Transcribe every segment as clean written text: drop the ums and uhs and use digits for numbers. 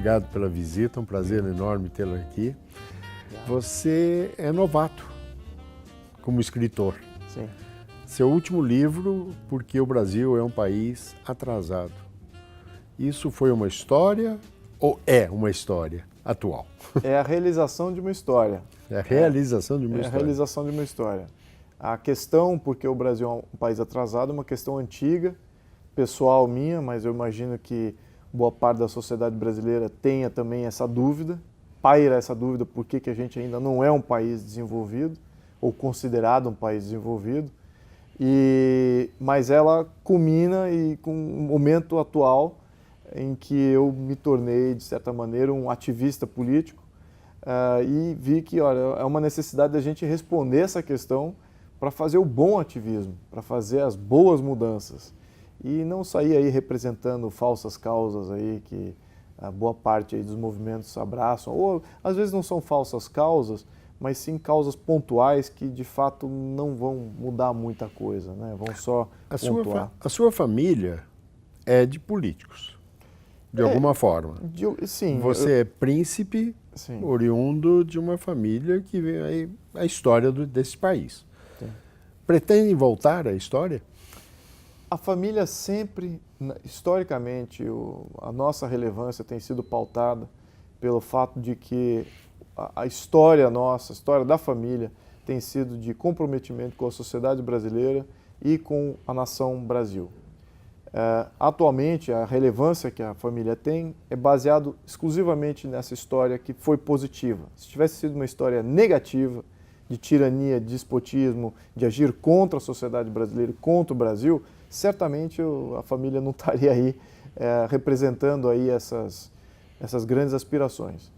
obrigado pela visita, um prazer enorme tê-lo aqui. Você é novato como escritor. Sim. Seu último livro, Porque o Brasil é um País Atrasado. Isso foi uma história ou é uma história atual? É a realização de uma história. É a realização de uma É a história. realização de uma história. A questão, porque o Brasil é um país atrasado, é uma questão antiga, pessoal minha, mas eu imagino que boa parte da sociedade brasileira tenha também essa dúvida, paira essa dúvida por que a gente ainda não é um país desenvolvido, ou considerado um país desenvolvido, mas ela culmina com um momento atual em que eu me tornei, de certa maneira, um ativista político e vi que olha, é uma necessidade da gente responder essa questão para fazer o bom ativismo, para fazer as boas mudanças e não sair aí representando falsas causas aí que a boa parte aí dos movimentos abraçam, ou às vezes não são falsas causas, mas sim causas pontuais que de fato não vão mudar muita coisa, né? Vão só pontuar. A sua família é de políticos, de alguma forma. Sim. Você é príncipe, sim. oriundo de uma família que vem aí a história desse país. Sim. Pretendem voltar à história? A família sempre, historicamente, a nossa relevância tem sido pautada pelo fato de que a história nossa, a história da família, tem sido de comprometimento com a sociedade brasileira e com a nação Brasil. Atualmente, a relevância que a família tem é baseado exclusivamente nessa história que foi positiva. Se tivesse sido uma história negativa, de tirania, de despotismo, de agir contra a sociedade brasileira, contra o Brasil, certamente a família não estaria aí representando aí essas grandes aspirações.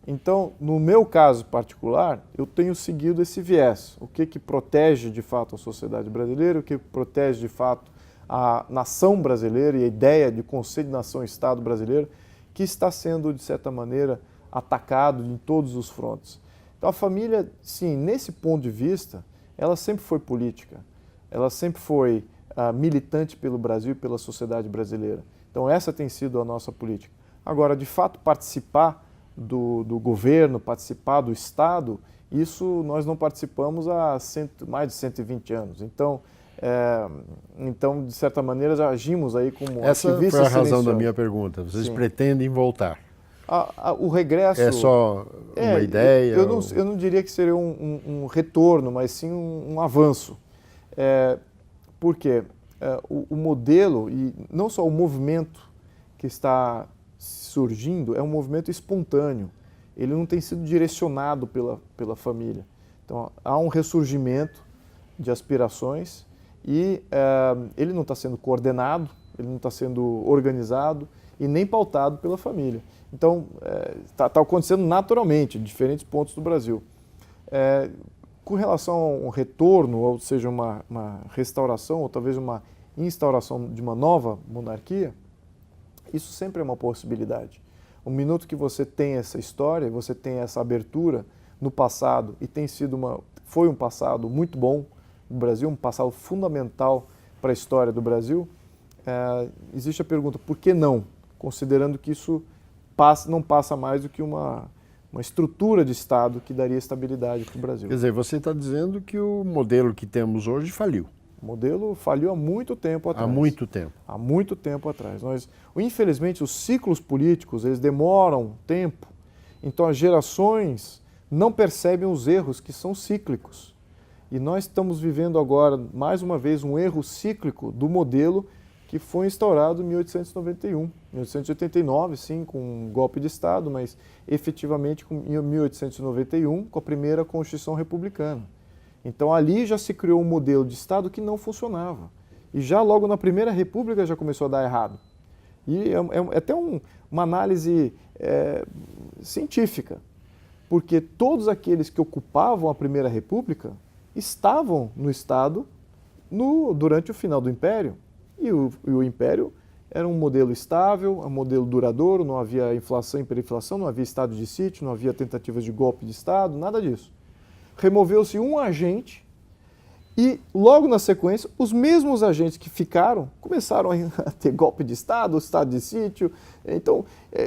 Então, no meu caso particular, eu tenho seguido esse viés. O que protege de fato a sociedade brasileira, o que protege de fato a nação brasileira e a ideia de conceito de nação-estado brasileiro, que está sendo, de certa maneira, atacado em todos os frontes. Então, a família, sim, nesse ponto de vista, ela sempre foi política, ela sempre foi militante pelo Brasil e pela sociedade brasileira. Então, essa tem sido a nossa política. Agora, de fato, participar do governo, participar do Estado, isso nós não participamos há mais de 120 anos. Então, de certa maneira, já agimos aí como essa ativistas foi a razão silenciosos. da minha pergunta. Vocês Sim. pretendem voltar? O regresso... É só uma ideia? Eu não diria que seria um retorno, mas sim um avanço. Por quê? O modelo, e não só o movimento que está surgindo, é um movimento espontâneo. Ele não tem sido direcionado pela família. Então, há um ressurgimento de aspirações e ele não está sendo coordenado, ele não está sendo organizado e nem pautado pela família. Então, está acontecendo naturalmente em diferentes pontos do Brasil. Com relação a um retorno, ou seja, uma restauração, ou talvez uma instauração de uma nova monarquia, isso sempre é uma possibilidade. O minuto que você tem essa história, você tem essa abertura no passado, e foi um passado muito bom no Brasil, um passado fundamental para a história do Brasil, existe a pergunta, por que não? Considerando que isso não passa mais do que uma estrutura de Estado que daria estabilidade para o Brasil. Quer dizer, você está dizendo que o modelo que temos hoje faliu. O modelo falhou há muito tempo atrás. Há muito tempo. Há muito tempo atrás. Infelizmente, os ciclos políticos, eles demoram tempo, então as gerações não percebem os erros que são cíclicos. E nós estamos vivendo agora, mais uma vez, um erro cíclico do modelo que foi instaurado em 1891. 1889, sim, com um golpe de Estado, mas efetivamente em 1891, com a primeira Constituição Republicana. Então ali já se criou um modelo de Estado que não funcionava. E já logo na Primeira República já começou a dar errado. E é até uma análise científica, porque todos aqueles que ocupavam a Primeira República estavam no Estado durante o final do Império. E o Império era um modelo estável, um modelo duradouro, não havia inflação e hiperinflação, não havia estado de sítio, não havia tentativas de golpe de Estado, nada disso. Removeu-se um agente E logo na sequência, os mesmos agentes que ficaram começaram a ter golpe de Estado, estado de sítio. Então,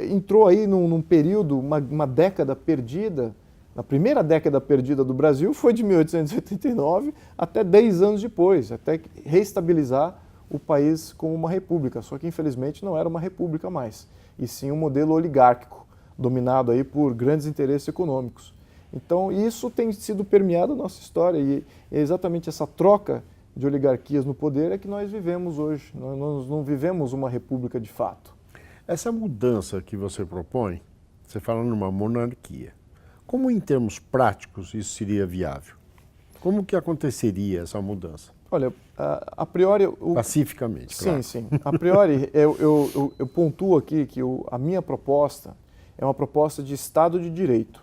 entrou aí num período, uma década perdida. Na primeira década perdida do Brasil foi de 1889 até 10 anos depois, até reestabilizar o país como uma república. Só que, infelizmente, não era uma república mais, e sim um modelo oligárquico, dominado aí por grandes interesses econômicos. Então, isso tem sido permeado na nossa história, e é exatamente essa troca de oligarquias no poder é que nós vivemos hoje. Nós não vivemos uma república de fato. Essa mudança que você propõe, você fala numa monarquia. Como, em termos práticos, isso seria viável? Como que aconteceria essa mudança? Olha, a priori... Pacificamente, claro. Sim. A priori, eu pontuo aqui que a minha proposta é uma proposta de Estado de Direito.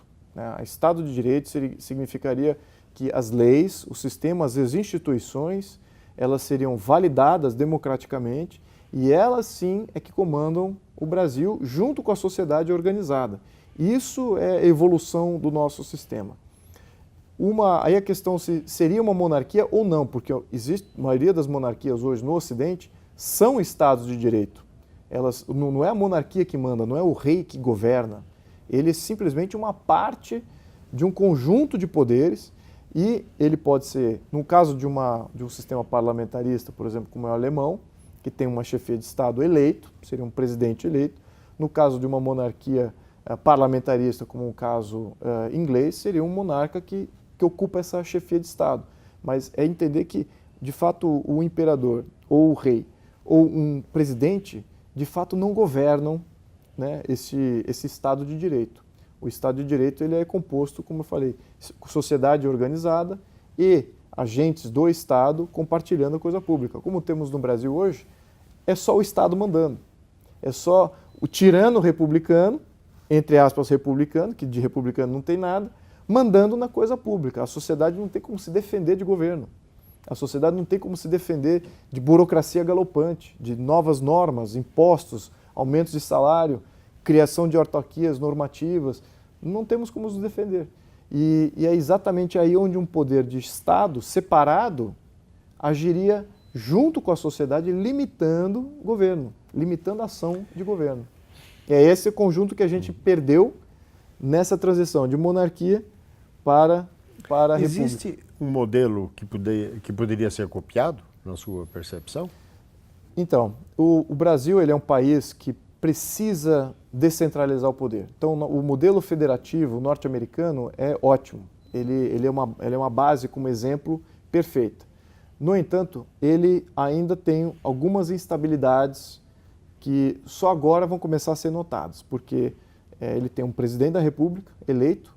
Estado de Direito significaria que as leis, os sistemas, as instituições, elas seriam validadas democraticamente e elas sim é que comandam o Brasil junto com a sociedade organizada. Isso é a evolução do nosso sistema. Aí a questão se seria uma monarquia ou não, porque a maioria das monarquias hoje no Ocidente são estados de direito. Elas, não é a monarquia que manda, não é o rei que governa. Ele é simplesmente uma parte de um conjunto de poderes e ele pode ser, no caso de um sistema parlamentarista, por exemplo, como é o alemão, que tem uma chefia de Estado eleito, seria um presidente eleito. No caso de uma monarquia parlamentarista, como o caso inglês, seria um monarca que ocupa essa chefia de Estado. Mas é entender que, de fato, o imperador, ou o rei, ou um presidente, de fato não governam, né, esse Estado de Direito. O Estado de Direito ele é composto, como eu falei, sociedade organizada e agentes do Estado compartilhando a coisa pública. Como temos no Brasil hoje, é só o Estado mandando. É só o tirano republicano, entre aspas republicano, que de republicano não tem nada, mandando na coisa pública. A sociedade não tem como se defender de governo. A sociedade não tem como se defender de burocracia galopante, de novas normas, impostos, aumentos de salário, criação de autarquias normativas. Não temos como nos defender. E é exatamente aí onde um poder de Estado separado agiria junto com a sociedade, limitando o governo, limitando a ação de governo. É esse conjunto que a gente perdeu nessa transição de monarquia para a república. Existe um modelo que poderia ser copiado, na sua percepção? Então, o Brasil ele é um país que precisa descentralizar o poder. Então, o modelo federativo norte-americano é ótimo. Ele é uma base como exemplo perfeita. No entanto, ele ainda tem algumas instabilidades que só agora vão começar a ser notadas, porque ele tem um presidente da República eleito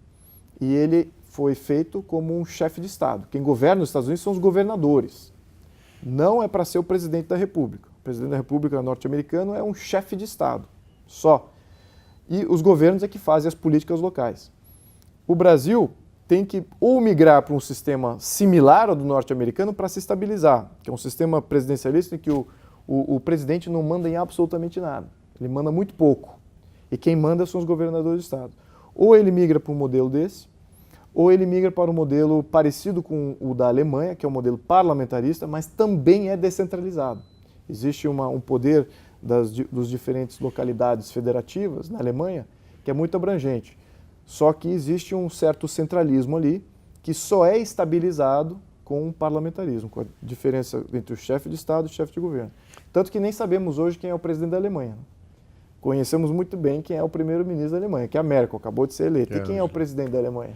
e ele foi feito como um chefe de Estado. Quem governa os Estados Unidos são os governadores. Não é para ser o presidente da República. O presidente da República norte-americano é um chefe de Estado, só. E os governos é que fazem as políticas locais. O Brasil tem que ou migrar para um sistema similar ao do norte-americano para se estabilizar, que é um sistema presidencialista em que o presidente não manda em absolutamente nada. Ele manda muito pouco. E quem manda são os governadores de Estado. Ou ele migra para um modelo desse, ou ele migra para um modelo parecido com o da Alemanha, que é um modelo parlamentarista, mas também é descentralizado. Existe um poder dos diferentes localidades federativas na Alemanha que é muito abrangente. Só que existe um certo centralismo ali que só é estabilizado com o parlamentarismo, com a diferença entre o chefe de Estado e o chefe de governo. Tanto que nem sabemos hoje quem é o presidente da Alemanha. Conhecemos muito bem quem é o primeiro-ministro da Alemanha, que é a Merkel, acabou de ser eleita. E quem é o presidente da Alemanha?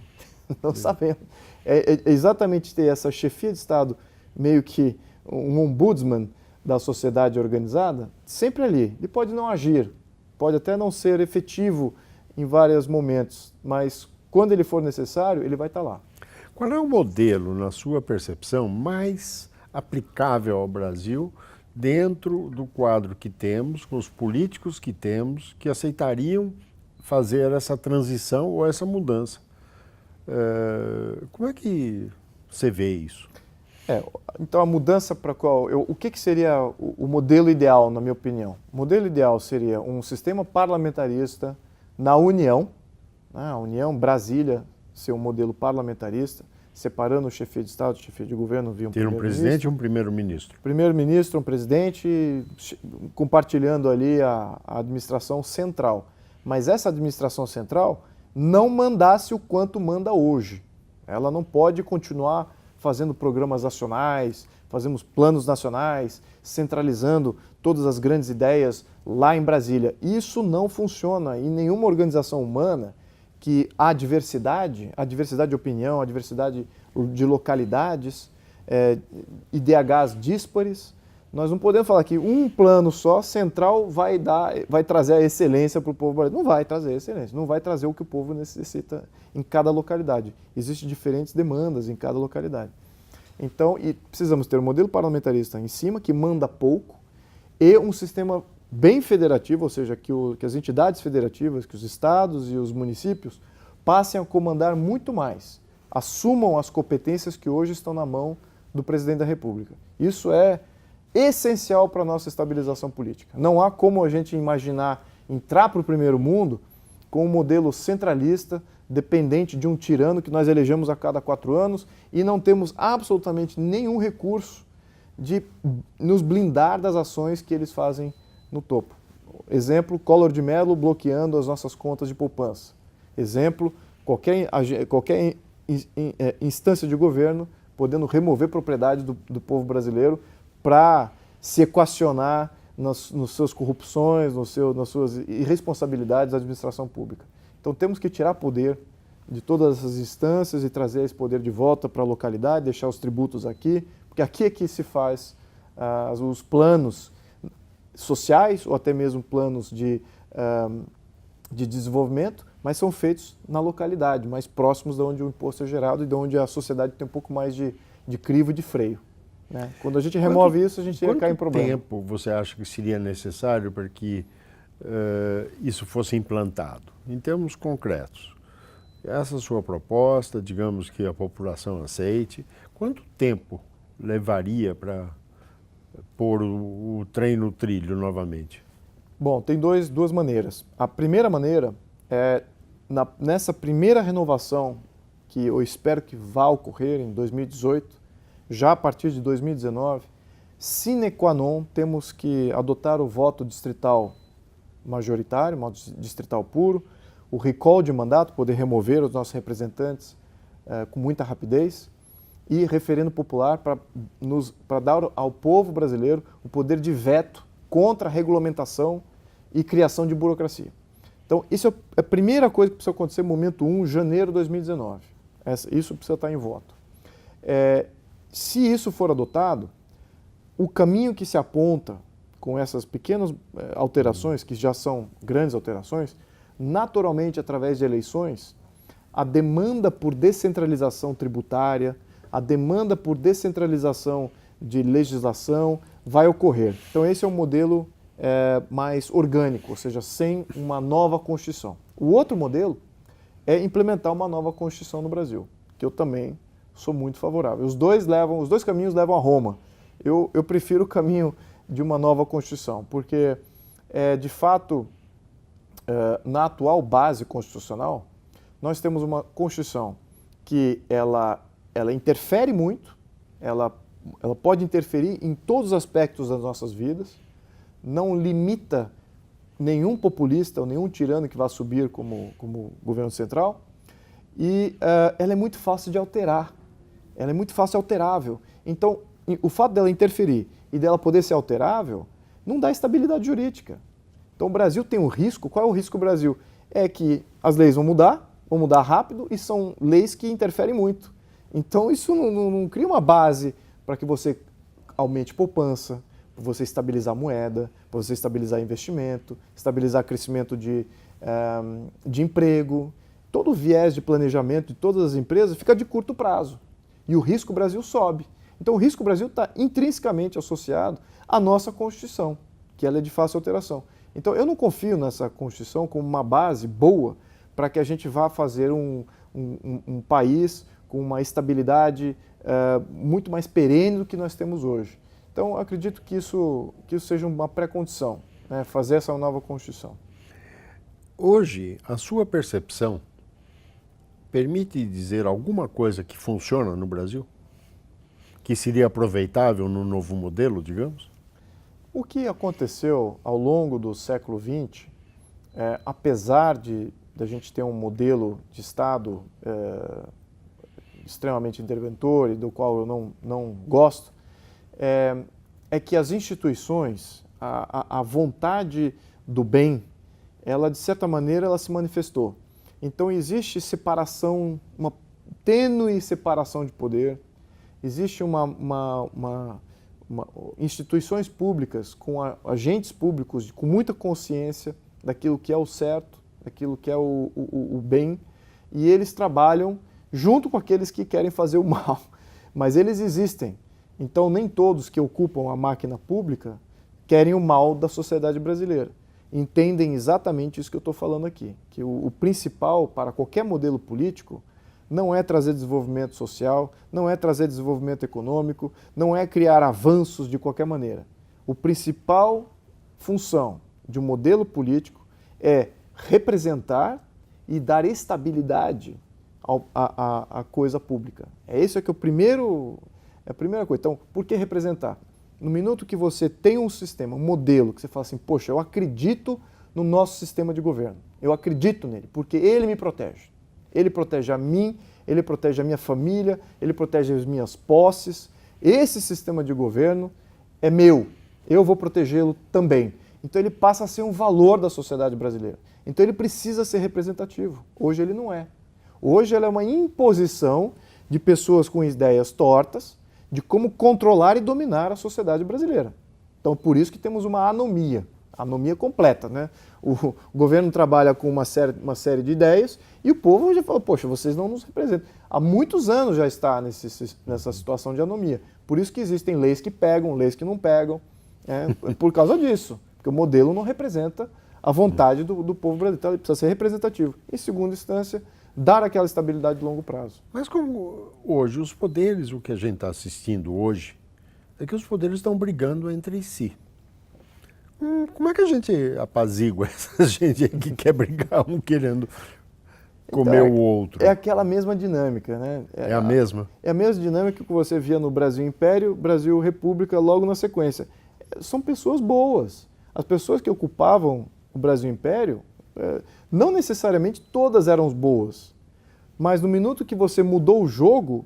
Não sabemos. É exatamente ter essa chefia de Estado, meio que um ombudsman da sociedade organizada, sempre ali. Ele pode não agir, pode até não ser efetivo em vários momentos, mas quando ele for necessário, ele vai estar lá. Qual é o modelo, na sua percepção, mais aplicável ao Brasil dentro do quadro que temos, com os políticos que temos, que aceitariam fazer essa transição ou essa mudança? Como é que você vê isso? Então a mudança para qual... o que seria o modelo ideal, na minha opinião? O modelo ideal seria um sistema parlamentarista na União, a União, Brasília, ser um modelo parlamentarista, separando o chefia de Estado, chefia de governo via um Ter um presidente e um primeiro-ministro. Primeiro-ministro, um presidente, compartilhando ali a administração central. Mas essa administração central não mandasse o quanto manda hoje. Ela não pode continuar fazendo programas nacionais, fazemos planos nacionais, centralizando todas as grandes ideias lá em Brasília. Isso não funciona em nenhuma organização humana que a diversidade de opinião, a diversidade de localidades, IDHs díspares. Nós não podemos falar que um plano só, central, vai trazer a excelência para o povo brasileiro. Não vai trazer a excelência, não vai trazer o que o povo necessita em cada localidade. Existem diferentes demandas em cada localidade. Então, precisamos ter um modelo parlamentarista em cima, que manda pouco, e um sistema bem federativo, ou seja, que as entidades federativas, que os estados e os municípios passem a comandar muito mais, assumam as competências que hoje estão na mão do presidente da República. Isso é essencial para a nossa estabilização política. Não há como a gente imaginar entrar para o primeiro mundo com um modelo centralista, dependente de um tirano que nós elegemos a cada 4 anos e não temos absolutamente nenhum recurso de nos blindar das ações que eles fazem no topo. Exemplo, Collor de Mello bloqueando as nossas contas de poupança. Exemplo, qualquer instância de governo podendo remover propriedade do povo brasileiro para se equacionar nas suas corrupções, nas suas irresponsabilidades da administração pública. Então temos que tirar poder de todas essas instâncias e trazer esse poder de volta para a localidade, deixar os tributos aqui, porque aqui é que se faz os planos sociais ou até mesmo planos de desenvolvimento, mas são feitos na localidade, mais próximos de onde o imposto é gerado e de onde a sociedade tem um pouco mais de crivo e de freio. Né? Quando a gente remove isso, a gente cai em problema. Quanto tempo você acha que seria necessário para que isso fosse implantado? Em termos concretos, essa sua proposta, digamos que a população aceite, quanto tempo levaria para pôr o trem no trilho novamente? Bom, tem duas maneiras. A primeira maneira é, nessa primeira renovação, que eu espero que vá ocorrer em 2018, já a partir de 2019, sine qua non, temos que adotar o voto distrital majoritário, modo distrital puro, o recall de mandato, poder remover os nossos representantes com muita rapidez, e referendo popular para dar ao povo brasileiro o poder de veto contra a regulamentação e criação de burocracia. Então, isso é a primeira coisa que precisa acontecer no momento 1, janeiro de 2019. Isso precisa estar em voto. Se isso for adotado, o caminho que se aponta com essas pequenas alterações, que já são grandes alterações, naturalmente, através de eleições, a demanda por descentralização tributária, a demanda por descentralização de legislação vai ocorrer. Então, esse é um modelo mais orgânico, ou seja, sem uma nova Constituição. O outro modelo é implementar uma nova Constituição no Brasil, que eu também sou muito favorável. Os dois caminhos levam a Roma. Eu prefiro o caminho de uma nova Constituição, porque, de fato, na atual base constitucional, nós temos uma Constituição que ela interfere muito, ela pode interferir em todos os aspectos das nossas vidas, não limita nenhum populista ou nenhum tirano que vá subir como governo central, e ela é muito fácil de alterar, ela é muito fácil alterável. Então, o fato dela interferir e dela poder ser alterável não dá estabilidade jurídica. Então, o Brasil tem um risco. Qual é o risco do Brasil? É que as leis vão mudar rápido e são leis que interferem muito. Então, isso não cria uma base para que você aumente poupança, para você estabilizar a moeda, para você estabilizar investimento, estabilizar crescimento de emprego. Todo o viés de planejamento de todas as empresas fica de curto prazo. E o risco Brasil sobe. Então, o risco Brasil está intrinsecamente associado à nossa Constituição, que ela é de fácil alteração. Então, eu não confio nessa Constituição como uma base boa para que a gente vá fazer um país com uma estabilidade muito mais perene do que nós temos hoje. Então, acredito que isso seja uma pré-condição, né, fazer essa nova Constituição. Hoje, a sua percepção permite dizer alguma coisa que funciona no Brasil? Que seria aproveitável no novo modelo, digamos? O que aconteceu ao longo do século XX, apesar de a gente ter um modelo de Estado extremamente interventor e do qual eu não gosto, é que as instituições, a vontade do bem, ela de certa maneira ela se manifestou. Então existe separação, uma tênue separação de poder, existe instituições públicas com agentes públicos com muita consciência daquilo que é o certo, daquilo que é o bem, e eles trabalham junto com aqueles que querem fazer o mal, mas eles existem. Então nem todos que ocupam a máquina pública querem o mal da sociedade brasileira. Entendem exatamente isso que eu estou falando aqui, que o principal para qualquer modelo político não é trazer desenvolvimento social, não é trazer desenvolvimento econômico, não é criar avanços de qualquer maneira. O principal função de um modelo político é representar e dar estabilidade à coisa pública. Esse que é a primeira coisa. Então, por que representar? No minuto que você tem um sistema, um modelo, que você fala assim, poxa, eu acredito no nosso sistema de governo, eu acredito nele, porque ele me protege. Ele protege a mim, ele protege a minha família, ele protege as minhas posses. Esse sistema de governo é meu, eu vou protegê-lo também. Então ele passa a ser um valor da sociedade brasileira. Então ele precisa ser representativo. Hoje ele não é. Hoje ele é uma imposição de pessoas com ideias tortas de como controlar e dominar a sociedade brasileira. Então por isso que temos uma anomia completa, né? O governo trabalha com uma série de ideias e o povo já fala, poxa, vocês não nos representam. Há muitos anos já está nessa situação de anomia. Por isso que existem leis que pegam, leis que não pegam, por causa disso. Porque o modelo não representa a vontade do povo brasileiro. Então ele precisa ser representativo. Em segunda instância, dar aquela estabilidade de longo prazo. Mas como hoje os poderes, o que a gente está assistindo hoje, é que os poderes estão brigando entre si. Como é que a gente apazigua essa gente aí que quer brigar, um querendo comer o outro? É aquela mesma dinâmica, né? É a mesma? É a mesma dinâmica que você via no Brasil Império, Brasil República, logo na sequência. São pessoas boas. As pessoas que ocupavam o Brasil Império, não necessariamente todas eram boas. Mas no minuto que você mudou o jogo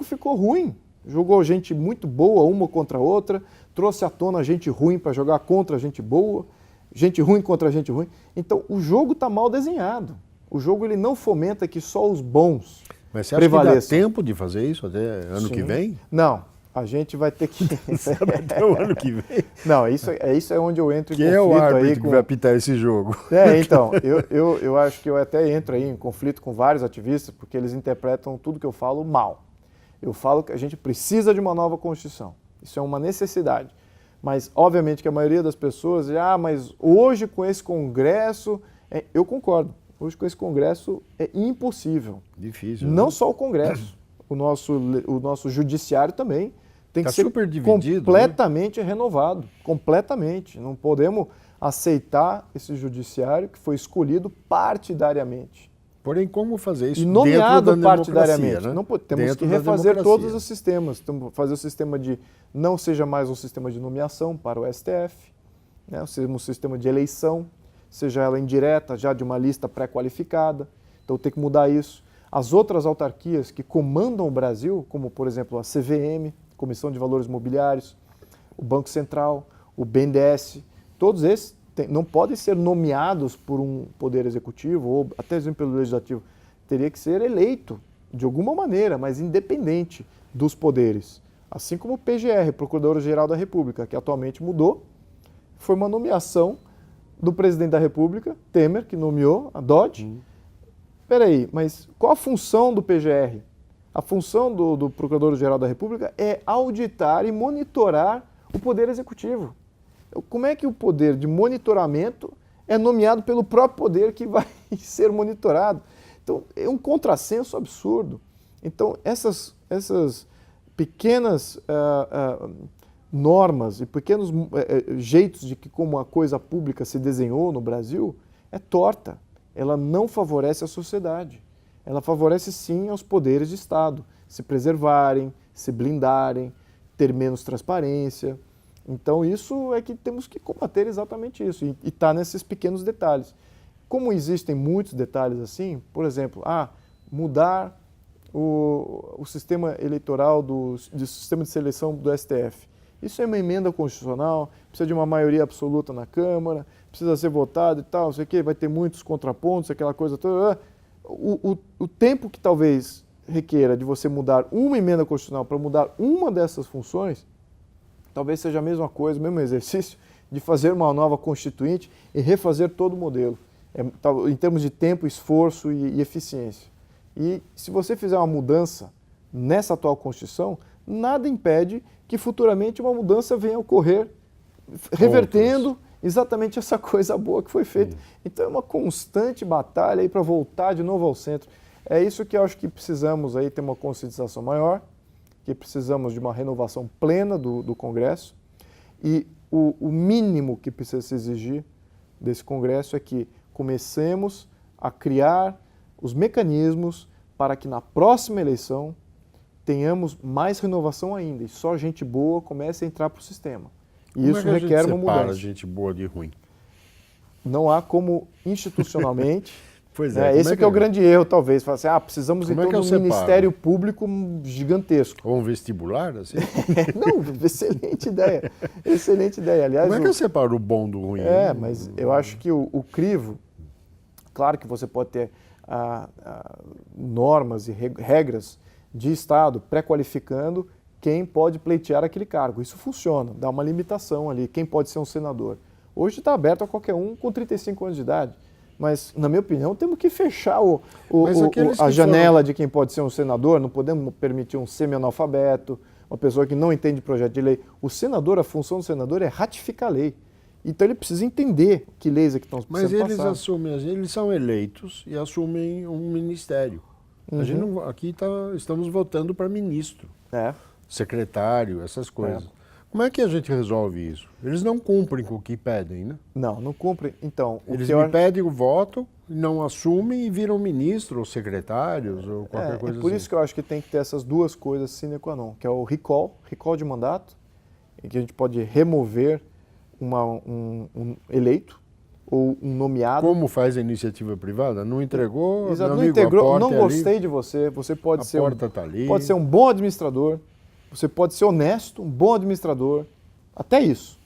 ficou ruim. Jogou gente muito boa uma contra a outra, trouxe à tona gente ruim para jogar contra gente boa, gente ruim contra gente ruim. Então o jogo está mal desenhado. O jogo ele não fomenta que só os bons prevaleçam. Mas você acha que dá tempo de fazer isso até ano que vem? Não, a gente vai ter que... Até o ano que vem? Não, isso é onde eu entro em conflito. Quem é o árbitro aí que vai apitar esse jogo? Então, eu acho que eu até entro aí em conflito com vários ativistas, porque eles interpretam tudo que eu falo mal. Eu falo que a gente precisa de uma nova Constituição. Isso é uma necessidade. Mas, obviamente, que a maioria das pessoas diz, mas hoje com esse Congresso... Eu concordo. Hoje com esse Congresso é impossível. Difícil. Não só o Congresso. O nosso judiciário também tem que ser completamente renovado. Completamente. Não podemos aceitar esse judiciário que foi escolhido partidariamente. Porém, como fazer isso nomeado dentro da partidariamente? Né? Não, temos que refazer todos os sistemas. Temos que fazer o sistema de não seja mais um sistema de nomeação para o STF, né? Um sistema de eleição, seja ela indireta, já de uma lista pré-qualificada. Então tem que mudar isso. As outras autarquias que comandam o Brasil, como por exemplo a CVM, Comissão de Valores Mobiliários, o Banco Central, o BNDES, todos esses não podem ser nomeados por um poder executivo ou até mesmo pelo legislativo. Teria que ser eleito de alguma maneira, mas independente dos poderes. Assim como o PGR, Procurador-Geral da República, que atualmente mudou, foi uma nomeação do presidente da República, Temer, que nomeou a Dodge. Espera aí, mas qual a função do PGR? A função do Procurador-Geral da República é auditar e monitorar o Poder Executivo. Como é que o poder de monitoramento é nomeado pelo próprio poder que vai ser monitorado? Então, é um contrassenso absurdo. Então, essas pequenas normas e pequenos jeitos de que como a coisa pública se desenhou no Brasil é torta. Ela não favorece a sociedade. ela favorece sim aos poderes de Estado se preservarem, se blindarem, ter menos transparência. Então isso é que temos que combater exatamente isso, e está nesses pequenos detalhes. Como existem muitos detalhes assim, por exemplo, mudar o sistema eleitoral do sistema de seleção do STF. Isso é uma emenda constitucional, precisa de uma maioria absoluta na Câmara, precisa ser votado e tal, não sei o quê, vai ter muitos contrapontos, aquela coisa toda. O tempo que talvez requeira de você mudar uma emenda constitucional para mudar uma dessas funções, talvez seja a mesma coisa, o mesmo exercício de fazer uma nova constituinte e refazer todo o modelo, em termos de tempo, esforço e eficiência. E se você fizer uma mudança nessa atual Constituição, nada impede que futuramente uma mudança venha a ocorrer, revertendo exatamente essa coisa boa que foi feita. Então é uma constante batalha para voltar de novo ao centro. É isso que eu acho que precisamos aí ter uma conscientização maior, que precisamos de uma renovação plena do Congresso, e o mínimo que precisa se exigir desse Congresso é que comecemos a criar os mecanismos para que na próxima eleição tenhamos mais renovação ainda e só gente boa comece a entrar para o sistema. E isso requer uma mudança. Como é que a gente separa gente boa de ruim? Não há como institucionalmente. Pois é. Esse é o grande erro, talvez. Falar assim, precisamos então de um Ministério Público gigantesco. Ou um vestibular, assim? Não, excelente ideia. Excelente ideia. Aliás, como é que eu separo o bom do ruim? Mas eu acho que o crivo, claro que você pode ter normas e regras de Estado pré-qualificando quem pode pleitear aquele cargo. Isso funciona, dá uma limitação ali, quem pode ser um senador. Hoje está aberto a qualquer um com 35 anos de idade. Mas, na minha opinião, temos que fechar a janela de quem pode ser um senador, não podemos permitir um semi-analfabeto, uma pessoa que não entende projeto de lei. O senador, a função do senador é ratificar a lei. Então ele precisa entender que leis é que estão sendo passadas. Mas eles assumem, eles são eleitos e assumem um ministério. A gente não, aqui estamos votando para ministro, secretário, essas coisas. Como é que a gente resolve isso? Eles não cumprem com o que pedem, né? Não cumprem. Então, eles me pedem o voto, não assumem e viram ministro ou secretários ou qualquer coisa assim. É por isso que eu acho que tem que ter essas duas coisas sine qua non, que é o recall de mandato, em que a gente pode remover um eleito ou um nomeado. Como faz a iniciativa privada? Não entregou, exato, meu não amigo, integrou, não ali, gostei de você, você pode ser tá ali. Pode ser um bom administrador, você pode ser honesto, um bom administrador, até isso.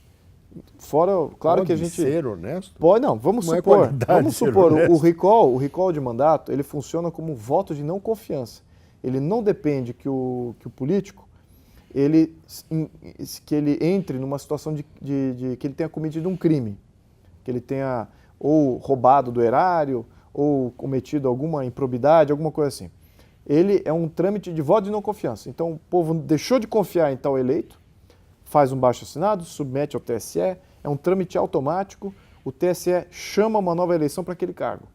Fora, claro pode que a gente ser honesto? Pode, não, vamos supor, o recall de mandato, ele funciona como um voto de não confiança. Ele não depende que o político que ele entre numa situação de que ele tenha cometido um crime, que ele tenha ou roubado do erário, ou cometido alguma improbidade, alguma coisa assim. Ele é um trâmite de voto de não confiança. Então o povo deixou de confiar em tal eleito, faz um baixo-assinado, submete ao TSE, é um trâmite automático, o TSE chama uma nova eleição para aquele cargo.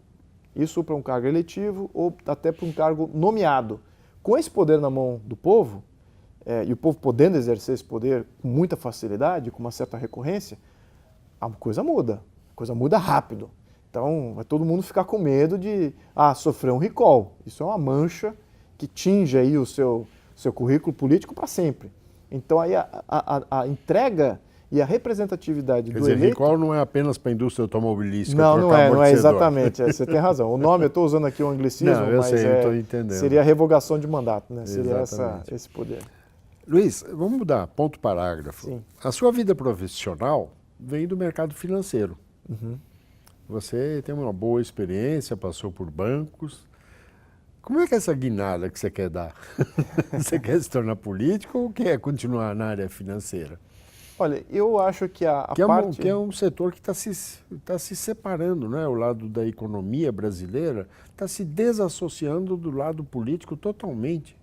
Isso para um cargo eletivo ou até para um cargo nomeado. Com esse poder na mão do povo, e o povo podendo exercer esse poder com muita facilidade, com uma certa recorrência, a coisa muda rápido. Então, vai todo mundo ficar com medo de sofrer um recall. Isso é uma mancha que tinge aí o seu currículo político para sempre. Então, aí a entrega e a representatividade do eleito... recall não é apenas para a indústria automobilística. Não é exatamente. Você tem razão. O nome, eu estou usando aqui um anglicismo, mas eu entendendo. Seria a revogação de mandato, né? Seria esse poder. Luiz, vamos mudar, ponto parágrafo. Sim. A sua vida profissional vem do mercado financeiro. Você tem uma boa experiência, passou por bancos. Como é que é essa guinada que você quer dar? Você quer se tornar político ou quer continuar na área financeira? Olha, eu acho que que é um setor que está se separando, né? O lado da economia brasileira está se desassociando do lado político totalmente.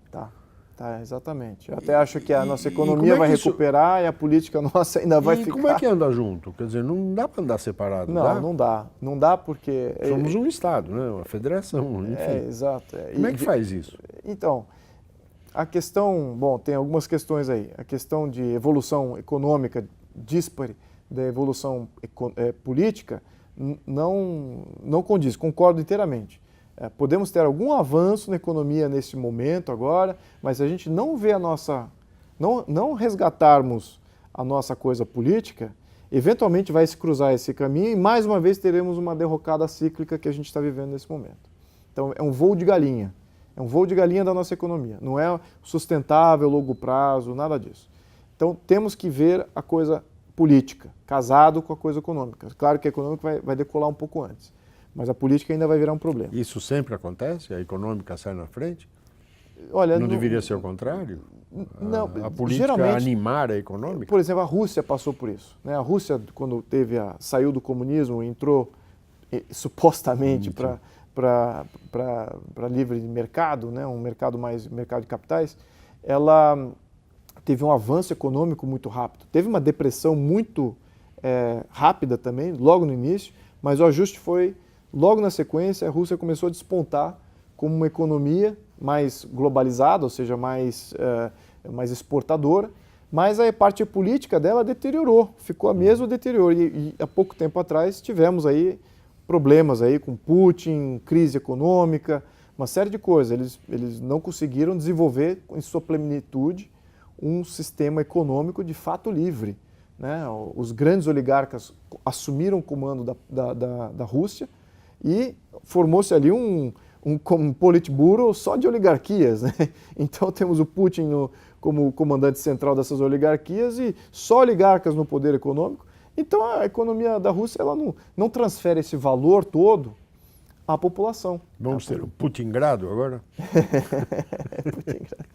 Tá, exatamente. Eu até acho que a nossa economia vai recuperar e a política nossa ainda vai ficar... E como é que anda junto? Quer dizer, não dá para andar separado, não dá. Não dá porque... Somos um Estado, né? Uma federação, enfim. Exato. Como é que faz isso? Então, a questão... Tem algumas questões aí. A questão de evolução econômica díspare da evolução política não condiz, concordo inteiramente. Podemos ter algum avanço na economia nesse momento agora, mas se a gente não vê não resgatarmos a nossa coisa política, eventualmente vai se cruzar esse caminho e mais uma vez teremos uma derrocada cíclica que a gente está vivendo nesse momento. Então é um voo de galinha, é um voo de galinha da nossa economia, não é sustentável, longo prazo, nada disso. Então temos que ver a coisa política, casado com a coisa econômica. Claro que a econômica vai decolar um pouco antes, mas a política ainda vai virar um problema. Isso sempre acontece? A econômica sai na frente? Olha, não deveria ser o contrário? Não, a política animar a econômica? Por exemplo, a Rússia passou por isso, né? A Rússia, quando saiu do comunismo, entrou supostamente para livre mercado, né? Um mercado mercado de capitais, ela teve um avanço econômico muito rápido. Teve uma depressão muito rápida também, logo no início, mas o ajuste foi logo na sequência. A Rússia começou a despontar como uma economia mais globalizada, ou seja, mais exportadora, mas a parte política dela deteriorou, ficou a mesma deterioro. E há pouco tempo atrás tivemos aí problemas aí com Putin, crise econômica, uma série de coisas. Eles não conseguiram desenvolver em sua plenitude um sistema econômico de fato livre, né? Os grandes oligarcas assumiram o comando da Rússia e formou-se ali um politburo só de oligarquias, né? Então temos o Putin como comandante central dessas oligarquias e só oligarcas no poder econômico. Então a economia da Rússia ela não transfere esse valor todo à população. Vamos ter o Putingrado agora? Putingrado.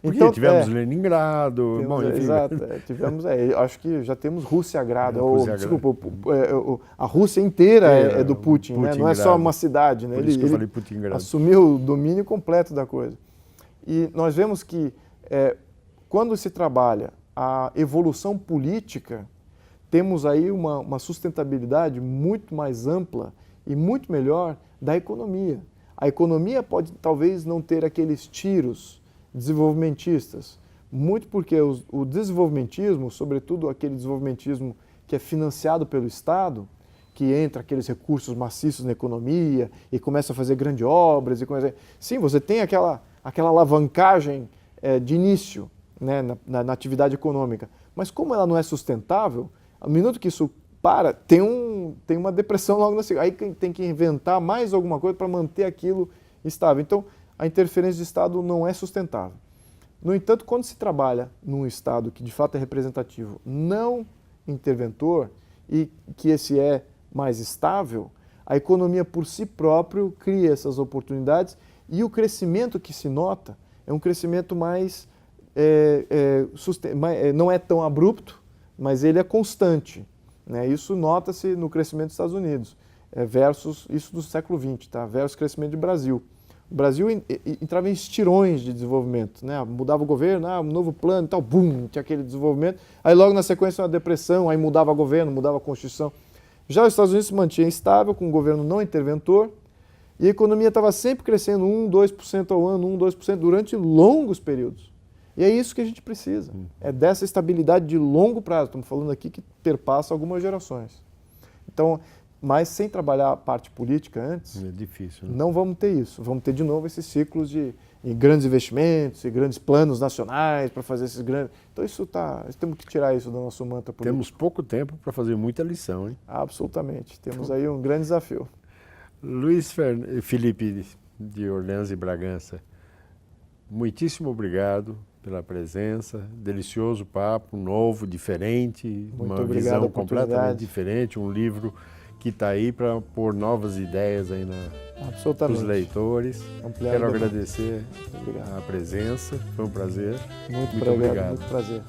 Porque então, tivemos Leningrado, bom, enfim. Exato, acho que já temos Rússiagrado. Desculpa, a Rússia inteira é do Putin, né? Não é só uma cidade, né? Por isso que eu falei Putingrado. Assumiu o domínio completo da coisa. E nós vemos que quando se trabalha a evolução política, temos aí uma sustentabilidade muito mais ampla e muito melhor da economia. A economia pode talvez não ter aqueles tiros desenvolvimentistas, muito porque o desenvolvimentismo, sobretudo aquele desenvolvimentismo que é financiado pelo Estado, que entra aqueles recursos maciços na economia e começa a fazer grandes obras. Sim, você tem aquela alavancagem de início, né, na atividade econômica, mas como ela não é sustentável, ao minuto que isso para, tem uma depressão logo na seguinte. Aí tem que inventar mais alguma coisa para manter aquilo estável. Então, a interferência do Estado não é sustentável. No entanto, quando se trabalha num Estado que de fato é representativo, não interventor, e que esse é mais estável, a economia por si próprio cria essas oportunidades e o crescimento que se nota é um crescimento mais não é tão abrupto, mas ele é constante, né? Isso nota-se no crescimento dos Estados Unidos, versus isso do século XX, tá? Versus o crescimento do Brasil. O Brasil entrava em estirões de desenvolvimento, né? Mudava o governo, um novo plano e tal, bum, tinha aquele desenvolvimento. Aí logo na sequência uma depressão, aí mudava governo, mudava a Constituição. Já os Estados Unidos se mantinha estável, com um governo não interventor, e a economia estava sempre crescendo 1%, 2% ao ano, 1%, 2% durante longos períodos. E é isso que a gente precisa, é dessa estabilidade de longo prazo. Estamos falando aqui que perpassa algumas gerações. Então, mas sem trabalhar a parte política antes, é difícil, né? Não vamos ter isso. Vamos ter de novo esses ciclos de grandes investimentos e grandes planos nacionais para fazer esses grandes... Então temos que tirar isso do nosso manto político. Temos pouco tempo para fazer muita lição, hein? Absolutamente. Temos aí um grande desafio. Luiz Felipe de Orleans e Bragança, muitíssimo obrigado pela presença, delicioso papo, novo, diferente, uma visão completamente diferente, um livro que está aí para pôr novas ideias aí para os leitores. Quero agradecer a presença, foi um prazer. Muito obrigado. Muito prazer.